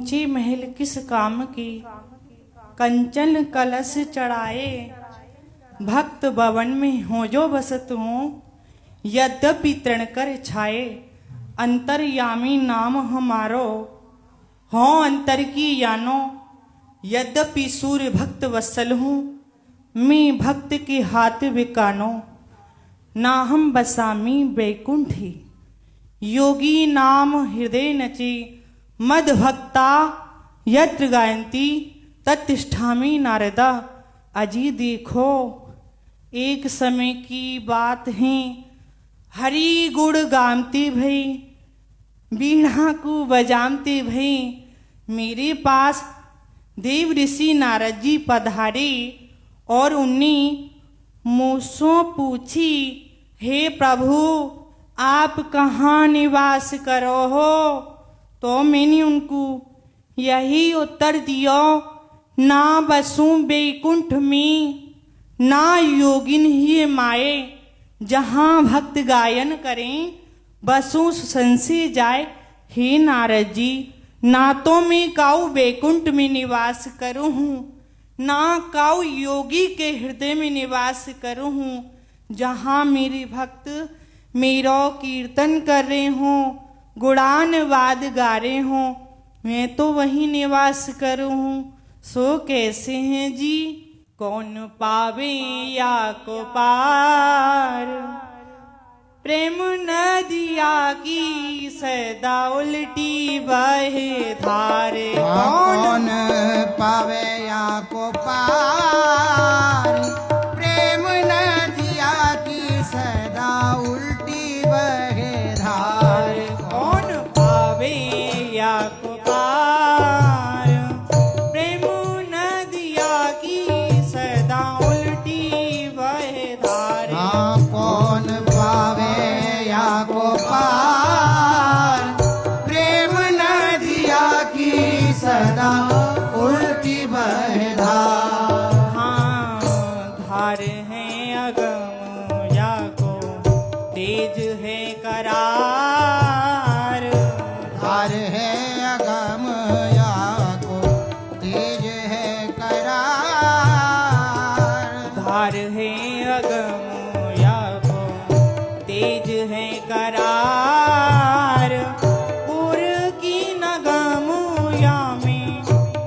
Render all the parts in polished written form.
ऊंचे महल किस काम की, कंचन कलश चढ़ाए, भक्त भवन में हो जो बसत हूँ, यद्यपि तृण कर छाए, अंतर्यामी नाम हमारो, हो अंतर की यानो, यद्यपि सूर्य भक्त वत्सल हूँ, मैं भक्त के हाथ विकानो, ना हम बसामी बैकुंठी, योगी नाम हृदय नची, मद भक्ता यत्र गायंती, तत्तिष्ठामि नारदा। अजी देखो एक समय की बात है, हरि गुण गामते भई, बीणा को बजामते भई, मेरे पास देव ऋषि नारद जी पधारे और उन्हें मुझसे पूछी, हे प्रभु आप कहाँ निवास करो हो? तो मैंने उनको यही उत्तर दिया, ना बसूं बैकुंठ में, ना योगिन ही माए, जहाँ भक्त गायन करें बसूं संसे जाए। हे नारद जी, ना तो मैं काऊ बैकुंठ में निवास करूँ हूँ, ना काऊ योगी के हृदय में निवास करूँ हूँ, जहाँ मेरे भक्त मेरा कीर्तन कर रहे हों, गुणान वाद गा रहे हों, मैं तो वहीं निवास करूँ हूँ। सो कैसे हैं जी, कौन पावे या को पार, प्रेम नदिया की सदा उल्टी बहे धार। कौन पावे या को पार, प्रेम नदिया की सदा उल्टी बहे धार। कौन पावे या को पार, प्रेम नदिया की सदा उल्टी बहे धार। हाँ, कौन पावे या को पार, प्रेम नदिया की सदा उल्टी बहे धार। हाँ, धार है अगम या को तेज है करार, धार है अगम या को तेज है करार। धार है अगम या को तेज है करार, पुर की नगम या में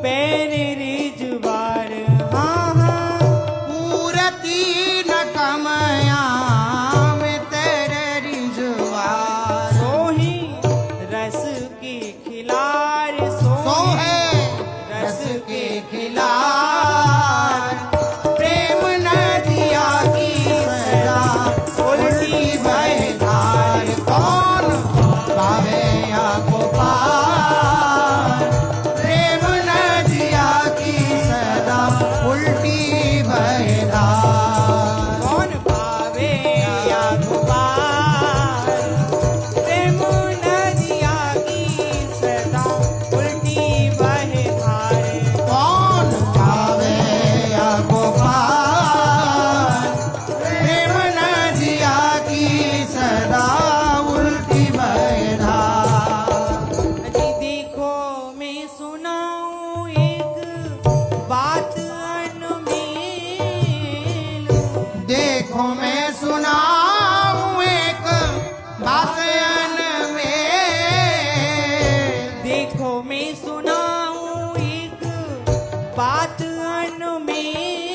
पैर रिजवार। हाँ हाँ, पूरती न कमया में तेरे रिजवार। सोही रस के खिलार, सो है रस के खिलार, प्रेम नदिया की सदा उल्टी बहे धार। कौन पावे या को पार, प्रेम नदिया की सदा उल्टी बहे धार। कौन पावे या को पार, प्रेम नदिया की सदा उल्टी बहे धार। कौन पावे या को पार, प्रेम नदिया की सदा उल्टी बहे धार। अजी देखो मैं सुनाऊं एक बात अनमेल, देखो मैं सुनाऊं एक बात अनमेल। देखो मैं सुनाऊं एक बात अनमेल,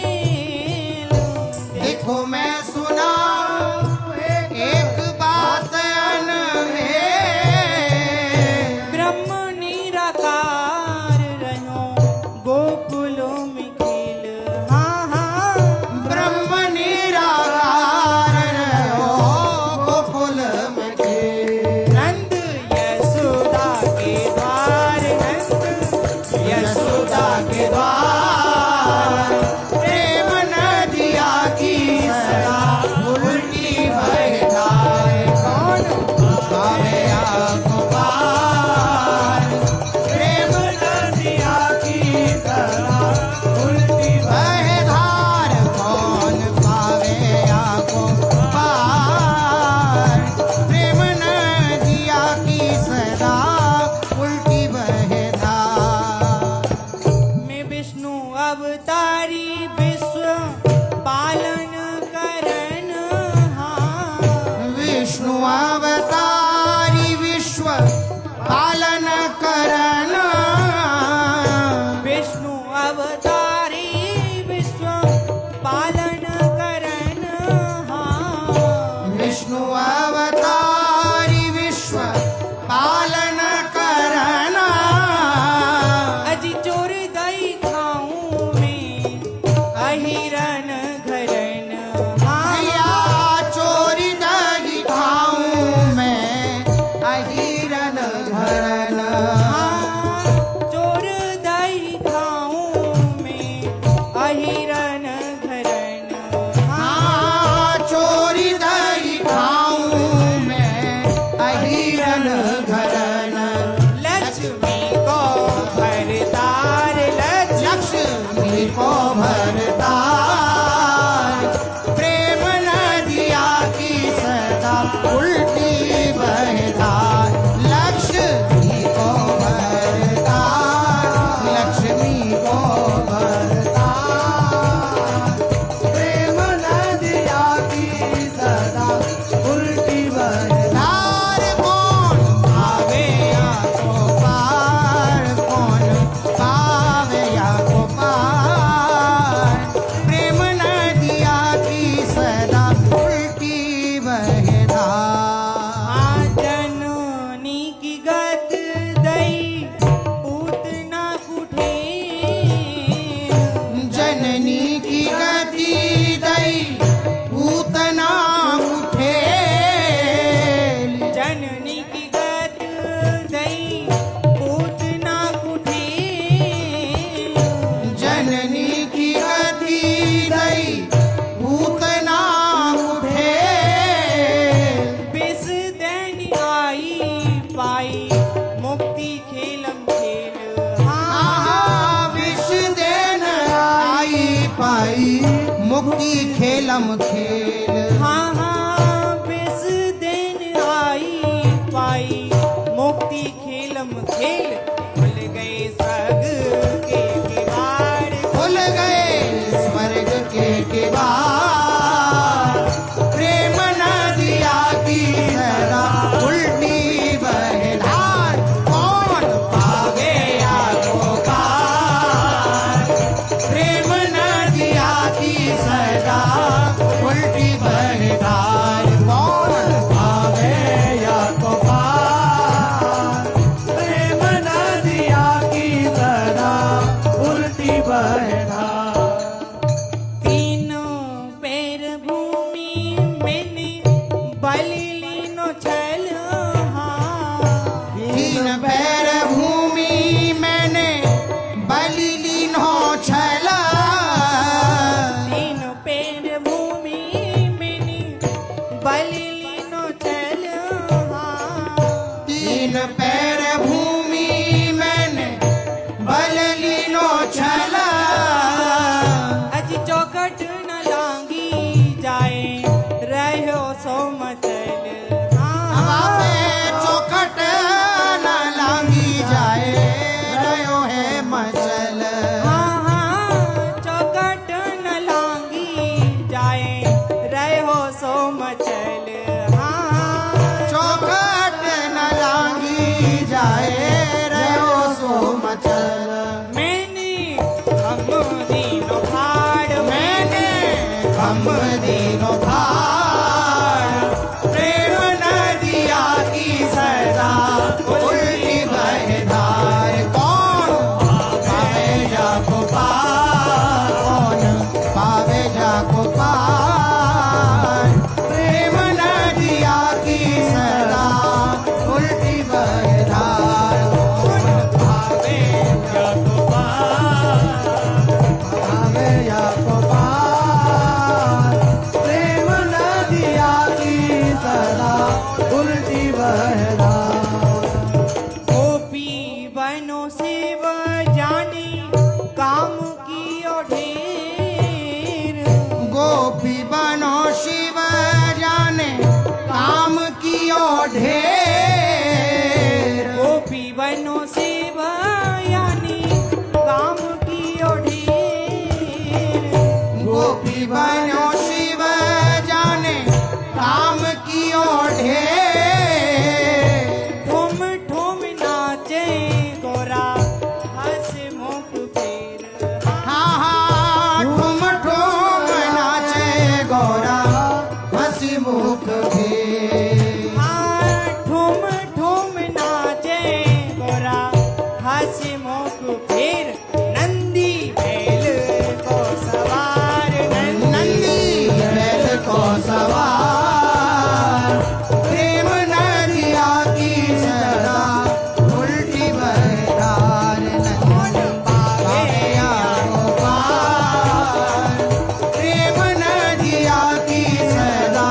देखो मैं सुनाऊं एक बात अनमेल। ब्रह्म निराकार रहो गोकुलों में खेल। हाँ हाँ, ब्रह्म निराकार रहो गोकुल में खेल। नंद यशोदा के द्वार, नंद यशोदा के द्वार, प्रेम नदिया की सदा मुक्ति खेलम खेल। हाँ हाँ बेस दिन आई पाई मुक्ति खेलम खेल। खुल गए स्वर्ग के किवाड़, खुल गए स्वर्ग के किवाड़। प्रेम नदिया की सदा उल्टी बहे धार। कौन पावे या को पार। प्रेम नदिया की सदा उल्टी बहे धार। कौन पावे या को पार। प्रेम नदिया की सदा उल्टी बहे धार। तीनों पैर भूमि मैंने बलि लीनो छल। हाँ तीन पैर भूमि मैंने बलि लीनो छला। तीनों पैर भूमि मैंने बलि लीनो छल। हाँ तीन पैर भूमि मैंने बल लीनो छला। अज चौखट न लांगी जाए रहो सो मचल। हमारे चौखट न लांगी जाए रहो है मचल। हाँ हाँ चौखट न लांगी जाए रहो सो मचल। हाँ चौखट न लांगी जाए रहो सो मचल। मैंने हम दीनो भाड़, मैंने हम दीनो भार। प्रेम नदिया की सदा उल्टी बहे धार। कौन पावे जाको पार। कौन पावे जाको पार। प्रेम नदिया की सदा उल्टी बहे धार। कौन पावे जाको पार। पावे जाको पार। प्रेम नदिया की सदा उल्टी बहे धार। गोपी बनो शिव जाने काम की ढेर। गोपी बनो शिव जाने काम कियो ढेर। गोपी बनो शिव यानी काम की ढेर। गोपी बनो शिव जाने काम कियो ढेर। ठुम ठुम नाचे गोरा हंस मुख फेर। हाँ हाँ ठुम ठुम नाचे गौरा हंसी मुख भेर। हाँ ठुम ठुम नाचे गोरा हंस मुख फेर। नंदी बैल को सवार, नंदी बैल को सवार। प्रेम नदिया की सदा उल्टी बहे धार। नंदी पावे या को पार। प्रेम नदिया की सदा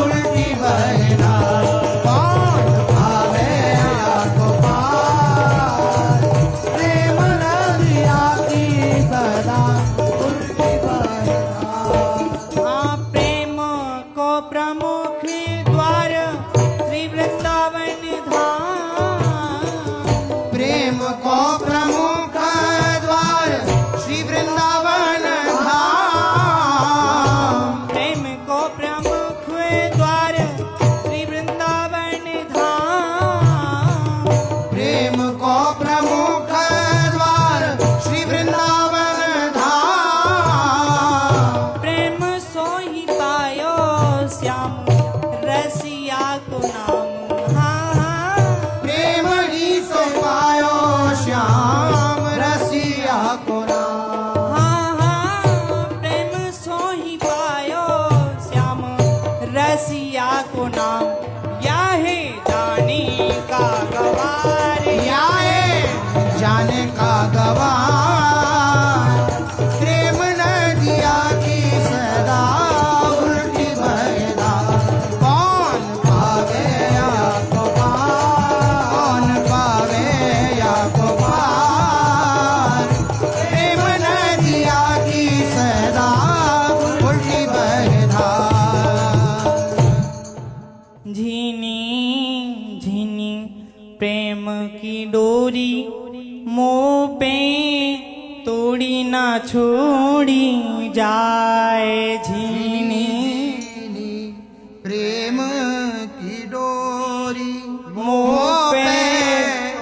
उल्टी बहे धार। कौन पावे या को पार। प्रेम नदिया की सदा उल्टी बहे धार। हाँ प्रेम को प्रमुख द्वार श्री वृंदावन धाम। प्रेम को प्रमुख द्वार श्री वृंदावन धाम। प्रेम को प्रमुख द्वार श्री वृंदावन धाम। प्रेम को प्रमुख द्वार श्री वृंदावन धाम। प्रेम सो ही पायो श्याम रसिया को नाम। हाँ हाँ प्रेम ही सो पायो श्याम रसिया को नाम। हाँ हाँ प्रेम सो ही पायो श्याम रसिया को नाम। या है जानी का गवार, या है जाने का गवार। प्रेम नदिया की सदा उल्टी बहे धार। कौन पावे या को पार। कौन पावे या को पार। प्रेम नदिया की सदा मोह पे तोड़ी ना छोड़ी जाए झीनी प्रेम की डोरी मोह पे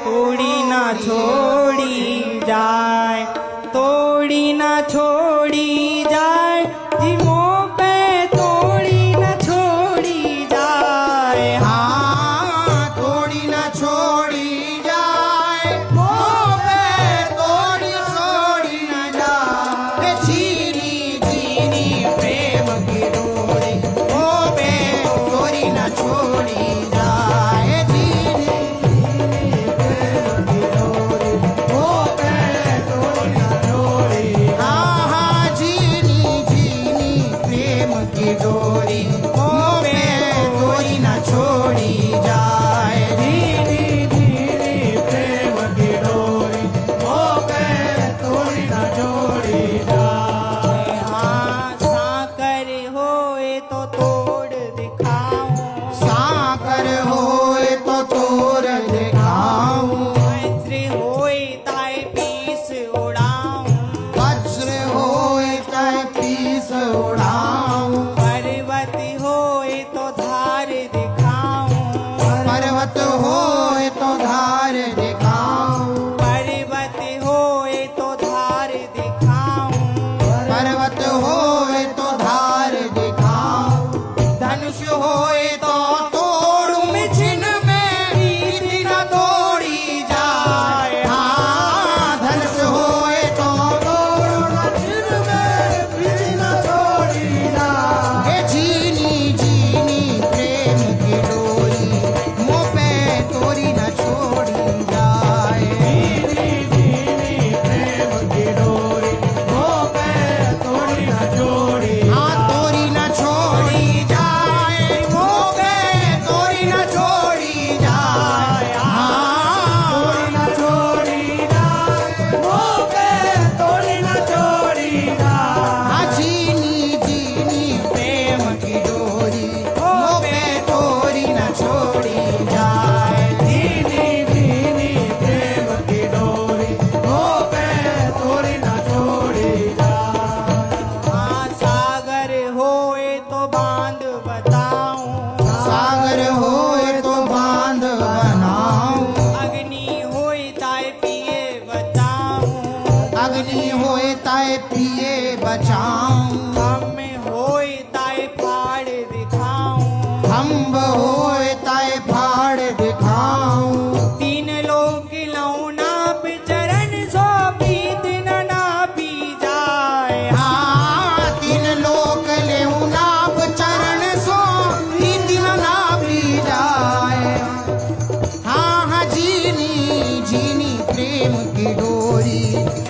तोड़ी ना छोड़ी जाए तोड़ी ना छोड़ी जाए जी मोह पे तोड़ी ना छोड़ी जाए हाँ थोड़ी ना छोड़ी जाए मोह पे तोड़ी छोड़ी ना जाए झीनी झीनी प्रेम की डोरी मोह पे तोड़ी ना छोड़ी जाए झीनी झीनी प्रेम की डोरी मोह पे तोड़ी ना छोड़ी हाँ हाँ झीनी झीनी प्रेम की डोरी मोह पे तोड़ी ना छोड़ी जाए धीरे धीरे प्रेम की डोरी मोह पे तोड़ी ना छोड़ी जाए हाँ साकर होए तो तोड़ दिखाऊं साकर होए तो तोर दिखाऊं वज्र होए ताए पीस उड़ाऊं वज्र होए तय पीस उड़ाऊं पर्वत होए तो धार दिखाऊं पर्वत होए तो धार दिखाऊं पर्वत होए तो धार दिखाऊं पर्वत होए तो धार दिखाऊं धनुष होए तो तोड़ूं छिन में प्रीति न तोड़ी जाए हाँ धनुष होए तो तोड़ूं छिन में प्रीति न तोड़ी जाए झीनी झीनी प्रेम की डोरी मुँह पे तोड़ी न छोड़ी जाए झीनी झीनी प्रेम की डोरी मुँह पे तोड़ी न छोड़ी हाँ तोड़ी न छोड़ी जाए मुँह पे तोड़ी न छोड़ी जाए हाँ तोड़ी न छोड़ी जाए मुँह पे तोड़ी न छोड़ी जाए हाँ झीनी झीनी प्रेम की डोरी मुँह पे तोड़ी न छोड़ी जाए झीनी झीनी प्रेम की डोरी मुँह पे तोड़ी न छोड़ी जाए हाँ सागर होए तो बांध बताऊं सागर होए तो बांध बनाऊं अग्नि होए ताए पिए बताऊं अग्नि होए ताए पिए बचाऊं हम होए ताए फाड़ दिखाऊं खम्ब होए ताए फाड़ दिखाऊं तीन लोक लौना पे चरण सो प्रीत न ना पी जाए हाँ तीन लोक लेऊं नाप चरण सो प्रीति न ना पी जाए हाँ हाँ झीनी झीनी प्रेम की डोरी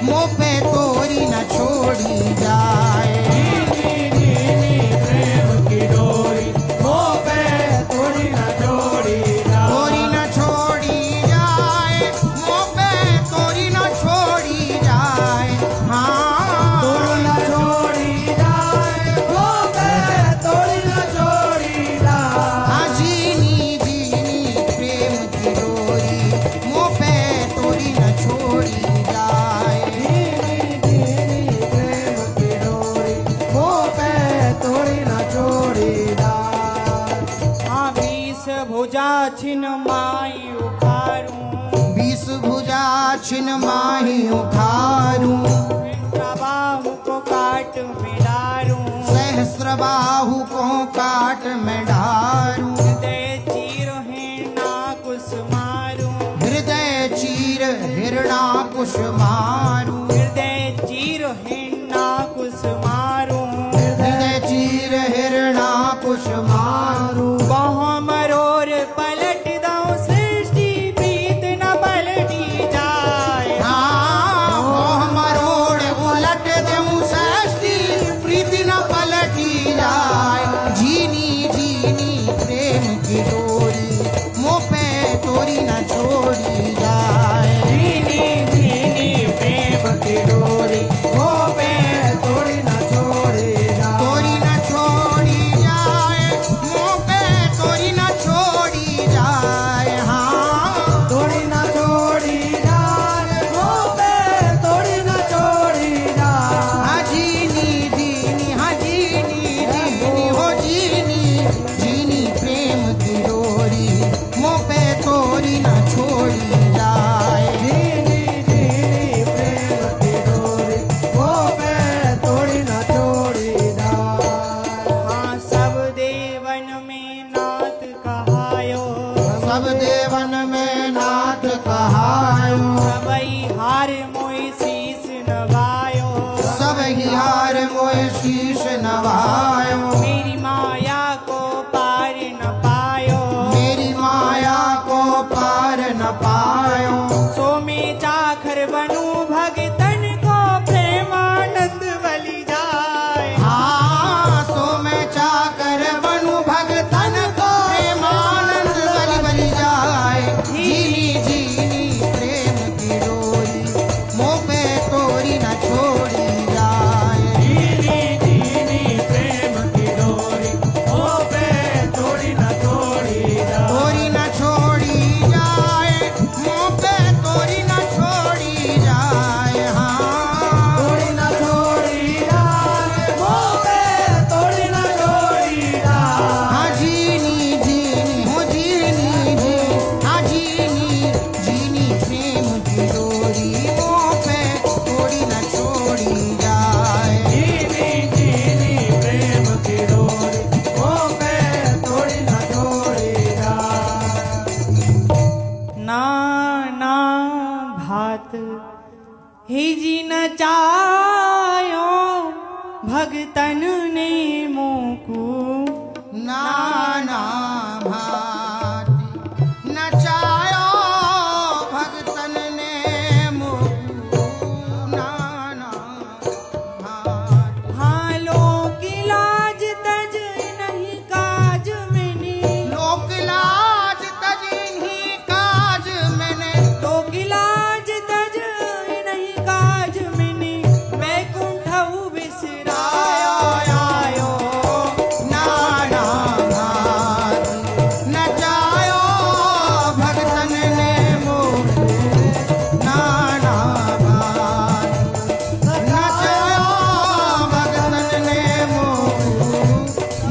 मुँह पे तोड़ी न छोड़ी जाए झीनी झीनी प्रेम की डोरी मुँह पे तोड़ी न छोड़ी जाए तोड़ी न छोड़ी जाए मुँह पे तोड़ी न छोड़ी जाए हाँ तोड़ी न छोड़ी जाए मुँह पे तोड़ी न छोड़ी जाए हाँ झीनी झीनी प्रेम की डोरी मुँह पे तोड़ी न छोड़ी जाए झीनी झीनी प्रेम की डोरी मुँह पे तोड़ी न छोड़ी जाए हाँ बीस भुजा छिन माई उखारूं बीस भुजा छिन माही उखारूं बाहु को काट में डारूं सहस्र बाहु को काट में डारूं हृदय चीर है ना कुछ मारूं हृदय चीर हिरणाकुश मारूं हृदय चीर है ना कुछ मारूं हृदय चीर हिरणाकुश मारूं बहु मरोर पलट दऊं सृष्टि प्रीत न पलटी जाए हाँ मोह मरोड़ उलट देऊं सृष्टि प्रीति न पलटी जाए झीनी झीनी प्रेम की डोरी मुँह पे तोड़ी न छोड़ी जाए झीनी झीनी प्रेम की चाखर बनू भगतन को प्रेमानंद बलि जाए। हाँ सो मैं चाकर बनूं भगतन को प्रेमानंद बलि बलि जाए। जीनी जीनी प्रेम की डोरी मोह पे तोरी न छोड़ी जाए। जीनी जीनी प्रेम की डोरी ओ पे तोड़ी न तोड़ी जा। तोरी न छोड़ी जाए मोह पे तोरी न छोड़ी जाए। हाँ तोड़ी न छोड़ी जाए वो पे तोड़ी न छोड़ी जा। हाँ जीनी जीनी हो जीनी जी। हाँ जीनी जीनी प्रेम की डोरी मोह पे तोड़ी न छोड़ी जाए। जीनी जीनी प्रेम की डोरी ओ पे तोड़ी न तोड़ी जा। ना ना भात ही जी न चायो भगतन ने मोकू। नाना भांति नचायो भगतन ने मोकू। नाना भांति हाँ लोक लाज तज नहीं काज मैंने। लोक लाज तजिन्ही काज मैंने। लोक लाज तज नहीं काज मैंने। बैकुंठ बिसरायो आयो। नाना भांति नचायो भगतन ने मोकू। नाना भांति नचायो भगतन ने मोकू।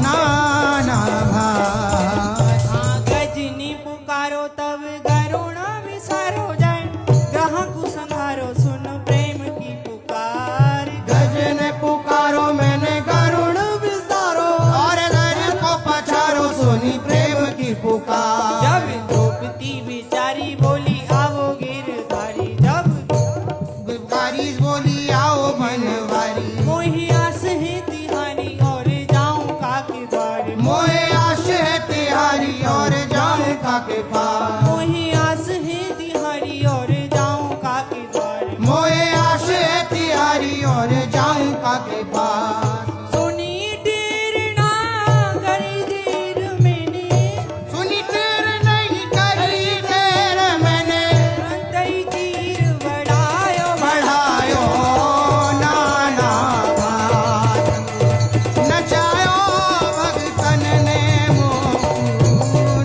नाना भांति हाँ गजनी पुकारो तब गरुण विसारो जाए। ग्रह को संहारो सुन प्रेम की पुकार। गजन पुकारो मैंने गरुड़ विस्तारो और दर को पछारो सुनी प्रेम की पुकार। जब द्रौपदी बिचारी बोली आवो गिरधारी। जब बारिश बोली आओ बनवारी। मोही आस है तिहारी और जाऊं काके द्वार। मोहे आश है तिहारी और जाऊं काके पार। मोही आस है तिहारी और जाऊं काके द्वार। मोहे आश है तिहारी और जाऊं काके पार। सुनी टेर ना करी देर मैंने। सुनी तेर नहीं करी तेर मैंने। तुरंत ही तीर बढ़ायो बढ़ायो नाना भांति नचायो भगतन ने मोकू।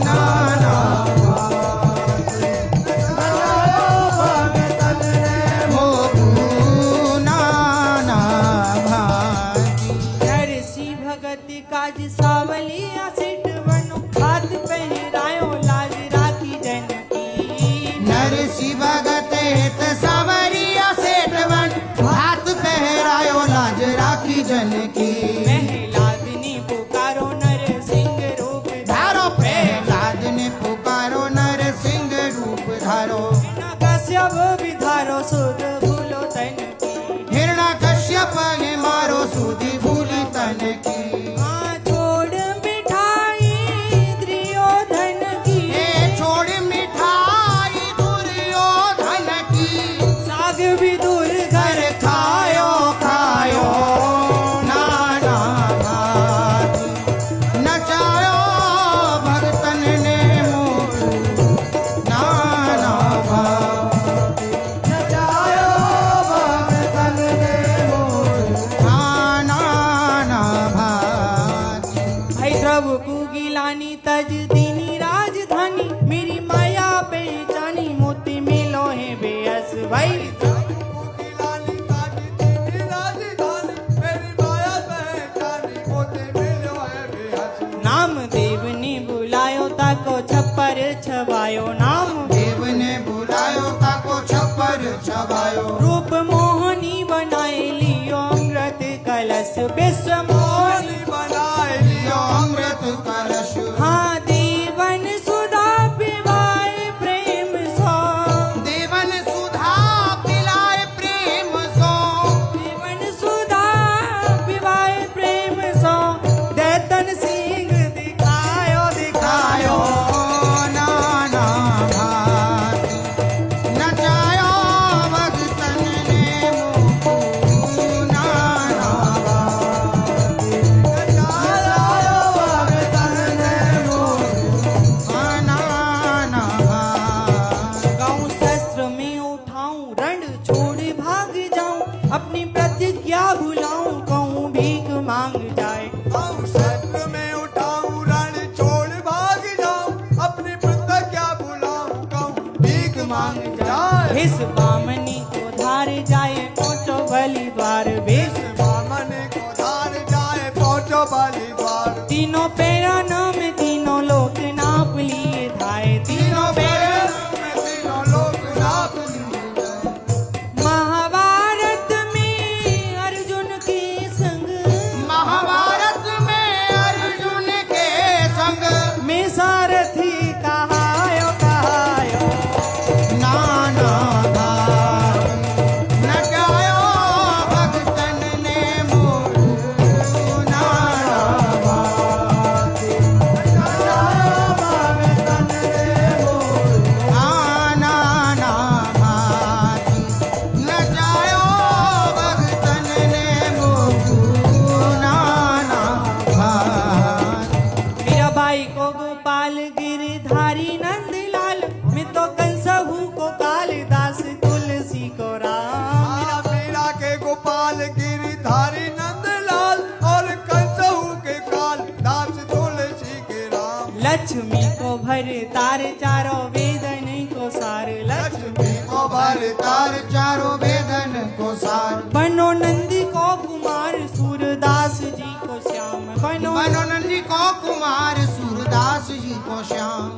नाना भांति नचायो भगतन ने मोकू। नाना भांति नरसी भगत काज सावलिया सिट बनो। हाथ पहरायो लाज राखी जन की। नरसी भगत हित सावरिया सेठ बन हाथ पहरायो लाज राखी जन की। प्रहलादनी पुकारो नर सिंह रूप धारो प्रहलाद ने पुकारो नर सिंह रूप धारो। न कश्यप विधारो सुध भूलो तन की। हिरणा कश्यप ने मारो सुधी भूली तन की। हाँ छोड़ मिठाई दुर्योधन की। ए छोड़ मिठाई दुर्योधन की। साग भी दूर घर घर खायो खायो नाना भांति नचायो भगतन ने मोकू। नाना भांति नचायो भगतन ने मोकू। नाना भांति भाई प्रभु को गिलानी तज दीनी राजधानी। मेरी माया पहचानी मोती मिलो है बेअस भाई। नाम देव ने बुलायो ताको छप्पर छवायो। नाम देव ने बुलायो ताको छप्पर छवायो। रूप मोहनी बनाए लियो अमृत कलश। विश्व मोहनी बनाए लियो अमृत कलश। हाँ देवन सुधा पिवाए प्रेम सो। देवन सुधा पिलाए प्रेम सो। देवन सुधा पिवाए प्रेम सो। दैतन सिंह दिखायो दिखायो। नाना भांति नचायो छोड़ भाग जाऊं अपनी प्रतिज्ञा भुलाऊं कहूँ भीख मांग जाए शस्त्र में उठाऊं रण छोड़ भाग जाऊं अपनी प्रतिज्ञा भुलाऊं कहूं भीख मांग जाए इस बामनी को धार जाए पहुंचो बलि द्वार भेष बामन को धार जाए पहुंचो बलि द्वार तीनों पैराना में तीनों लोक नाप लिए धाए तीनों पैराना में तीनों लोग नाप लिए महाभारत में अर्जुन के संग महाभारत में अर्जुन के संग में सारथी कहायो कहायो नाना भाग न जायो भक्तन ने मोर नाना भाग नाना भाग न जायो भक्तन ने मोर नाना भाग मेरा भाई को गोपाल गिरधारी नंदलाल मैं तो कंसहू को कालिदास तुलसी को राम मीरा के गोपाल गिरधारी नंदलाल और कंसहू के काल दास तुलसी के राम लक्ष्मी को भर तार चारों वेदन को सार लक्ष्मी को भर तार चारों वेदन को सार बनो नंदी को कुमार सूरदास जी को श्याम बनो मनोनंदी को कुमार सूरदास जी को श्याम